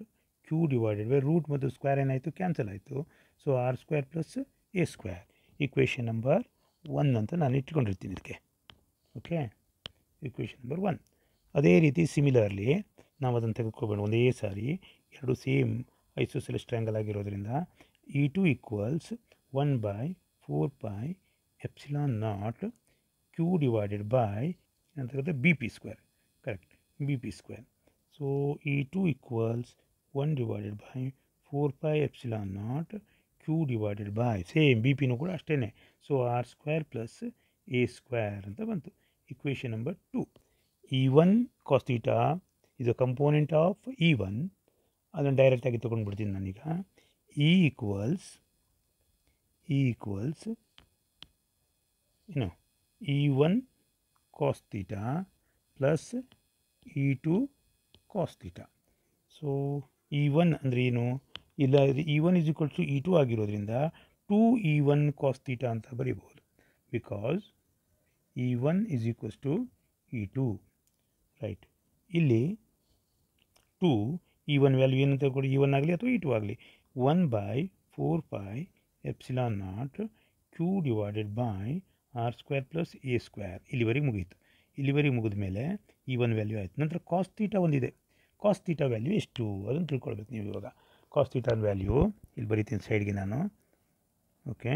Q divided by root ಮತ್ತು ಸ್ಕ್ವೇರ್ ಏನಾಯಿತು, ಕ್ಯಾನ್ಸಲ್ ಆಯಿತು. So R square plus A square, equation number 1 ಅಂತ ನಾನು ಇಟ್ಕೊಂಡಿರ್ತೀನಿ ಇದಕ್ಕೆ. Okay, equation number 1. ಅದೇ ರೀತಿ ಸಿಮಿಲರ್ಲಿ ನಾವು ಅದನ್ನು ತೆಗೆದುಕೊಬೇಡ, ಒಂದೇ ಸಾರಿ ಎರಡು ಸೇಮ್ ಐಸೋಸೆಲೆಸ್ ಟ್ರಯಾಂಗಲ್ ಆಗಿರೋದ್ರಿಂದ E2 equals 1/4π epsilon naught Q divided by ಅಂತ BP square, correct, BP square. So E2 equals 1 divided by 4π epsilon naught Q divided by same BPನೂ ಕೂಡ ಅಷ್ಟೇ. So R square plus A square ಅಂತ ಬಂತು. Equation number 2. E1 cos theta is a component of E1. ಅದನ್ನು ಡೈರೆಕ್ಟಾಗಿ ತೊಗೊಂಡ್ಬಿಡ್ತೀನಿ ನಾನೀಗ. E equals E1 cos theta plus E2 cos theta. So E1 ಅಂದರೆ ಏನು, ಇಲ್ಲ E1 is equal to E2 ಆಗಿರೋದ್ರಿಂದ 2E1 cos theta ಅಂತ ಬರೀಬಹುದು. Because E1 is equals to E2, right. ಇಲ್ಲಿ 2 E1 ವ್ಯಾಲ್ಯೂ ಏನಂತ ಕೊಡಿ, E1 ಆಗಲಿ ಅಥವಾ E2 ಆಗಲಿ, 1/4π epsilon naught Q divided by R square plus A square. ಇಲ್ಲಿವರೆಗೆ ಮುಗೀತು. ಇಲ್ಲಿವರೆಗೆ ಮುಗಿದ ಮೇಲೆ E1 ವ್ಯಾಲ್ಯೂ ಆಯಿತು. ನಂತರ ಕಾಸ್ ಥೀಟಾ ಒಂದಿದೆ. ಕಾಸ್ ಥೀಟಾ ವ್ಯಾಲ್ಯೂ ಎಷ್ಟು ಅದನ್ನು ತಿಳ್ಕೊಳ್ಬೇಕು ನೀವು. ಇವಾಗ ಕಾಸ್ ಥೀಟಾ ವ್ಯಾಲ್ಯೂ ಇಲ್ಲಿ ಬರಿತೀನಿ ಸೈಡ್ಗೆ ನಾನು. ಓಕೆ,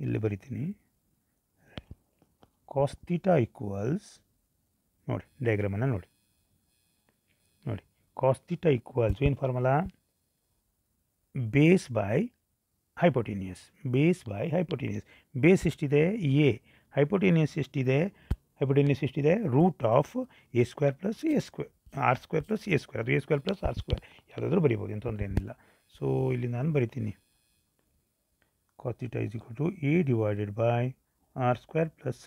ಇಲ್ಲಿ ಬರಿತೀನಿ. ಕಾಸ್ ಥೀಟಾ ಈಕ್ವಲ್ಸ್, ನೋಡಿ ಡಯಾಗ್ರಾಮನ್ನು ನೋಡಿ, ಕಾಸ್ ಥೀಟಾ ಈಕ್ವಲ್ಸ್ ಏನು formula, base by hypotenuse. Base ಎಷ್ಟಿದೆ A, ಹೈಪೋಟೆನಿಯಸ್ ಎಷ್ಟಿದೆ, root of A square plus R square plus A square, ಅದು A square plus R square ಯಾವುದಾದ್ರೂ ಬರಿಬೋದು, ಏನು ತೊಂದರೆ ಏನಿಲ್ಲ. ಸೊ ಇಲ್ಲಿ ನಾನು ಬರಿತೀನಿ cos theta is equal to A divided by R square plus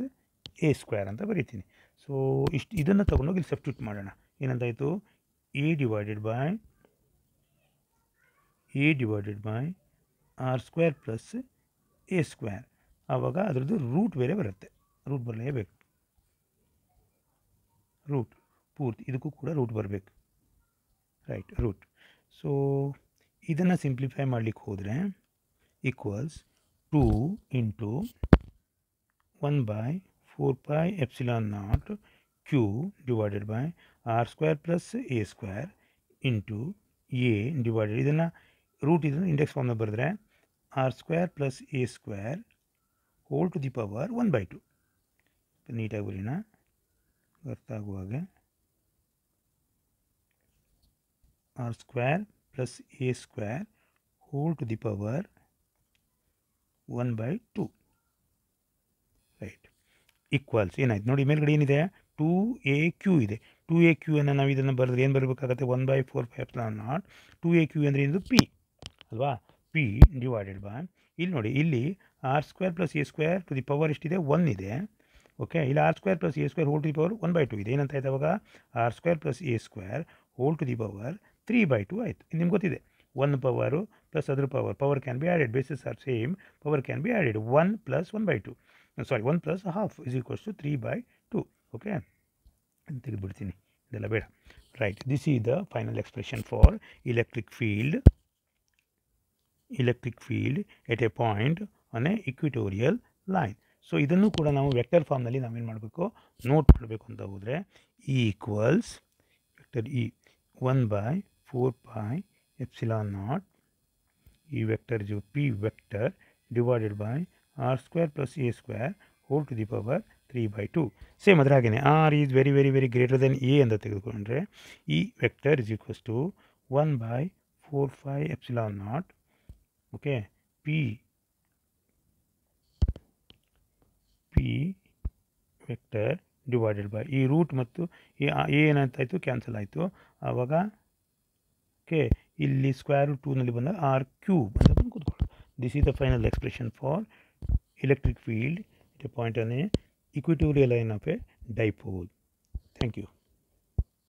A square ಅಂತ ಬರಿತೀನಿ. ಸೊ ಇದನ್ನು ತೊಗೊಂಡೋಗಿ ಇಲ್ಲಿ ಸಬ್ಸ್ಟಿಟ್ಯೂಟ್ ಮಾಡೋಣ. ಏನಂತಾಯಿತು, A divided by R square plus A square. ಆವಾಗ ಅದರದ್ದು ರೂಟ್ ಬೇರೆ ಬರುತ್ತೆ, ರೂಟ್ ಬರಲೇಬೇಕು, ರೂಟ್ ಪೂರ್ತಿ ಇದಕ್ಕೂ ಕೂಡ ರೂಟ್ ಬರಬೇಕು, ರೈಟ್, ರೂಟ್. ಸೊ ಇದನ್ನು ಸಿಂಪ್ಲಿಫೈ ಮಾಡಲಿಕ್ಕೆ ಹೋದರೆ equals 2 into 1/4πε0 q divided by R square plus A square into A divided, ಇದನ್ನು ರೂಟ್ ಇದನ್ನು ಇಂಡೆಕ್ಸ್ ಫಾರ್ಮ್ನ ಬರೆದ್ರೆ R square plus A square whole to the power 1/2. ನೀಟಾಗಿ ಬರೀಣ ಅರ್ಥ ಆಗುವಾಗೆ. R square plus A square whole to the power 1/2, right, equals ಏನಾಯ್ತು ನೋಡಿ, ಮೇಲ್ಗಡೆ ಏನಿದೆ 2aq ಇದೆ. 2aq ಅನ್ನು ನಾವು ಇದನ್ನು ಬರೆದ್ರೆ ಏನು ಬರಬೇಕಾಗತ್ತೆ, 1/4πε0. 2aq ಅಂದರೆ ಇದು ಪಿ ಅಲ್ವಾ, ಪಿ ಡಿವೈಡೆಡ್ ಬೈ, ಇಲ್ಲಿ ನೋಡಿ, ಇಲ್ಲಿ R square plus A square to the power ಎಷ್ಟಿದೆ, 1 ಇದೆ. ಓಕೆ, ಇಲ್ಲಿ R square plus A square whole to the power 1/2 ಇದೆ. ಏನಂತ ಆಯ್ತು ಅವಾಗ, R square plus A square whole to the power 3/2 ಆಯಿತು. ಇದು ನಿಮ್ಗೆ ಗೊತ್ತಿದೆ, 1 ಪವರು ಪ್ಲಸ್ ಅದ್ರ power can be added, bases are same, power can be added. 1 + 1/2, sorry 1 + ½ = 3/2. Okay, ತೆಗೆದುಬಿಡ್ತೀನಿ, ಇದೆಲ್ಲ ಬೇಡ, right. This is the final expression for electric field at a point on A equatorial line. So ಇದನ್ನು ಕೂಡ ನಾವು vector ಫಾರ್ಮ್ನಲ್ಲಿ ನಾವೇನು ಮಾಡಬೇಕು, note ಮಾಡಬೇಕು ಅಂತ ಹೋದರೆ, ಇ ಈಕ್ವಲ್ಸ್ ವೆಕ್ಟರ್ ಇ 1/4πε0, ಈ ವೆಕ್ಟರ್ जो P vector divided by R square plus A square whole to the power 3/2. Same ಅದರ ಹಾಗೆಯೇ R is very very very greater than A ಅಂತ ತೆಗೆದುಕೊಂಡ್ರೆ ಈ vector is equals to 1/4πε0. Okay, P vector divided by ಈ root ಮತ್ತು A ಏನಾಯ್ತಾಯಿತು, cancel ಆಯಿತು. ಆವಾಗ ಓಕೆ, ಇಲ್ಲಿ √2ನಲ್ಲಿ ಬಂದಾಗ r³ ಅಂತ ಬಂದು ಕೂತ್ಕೊಳ್ಳೋದು. This is the final expression for electric field at a point on a equatorial line of a dipole. Thank you.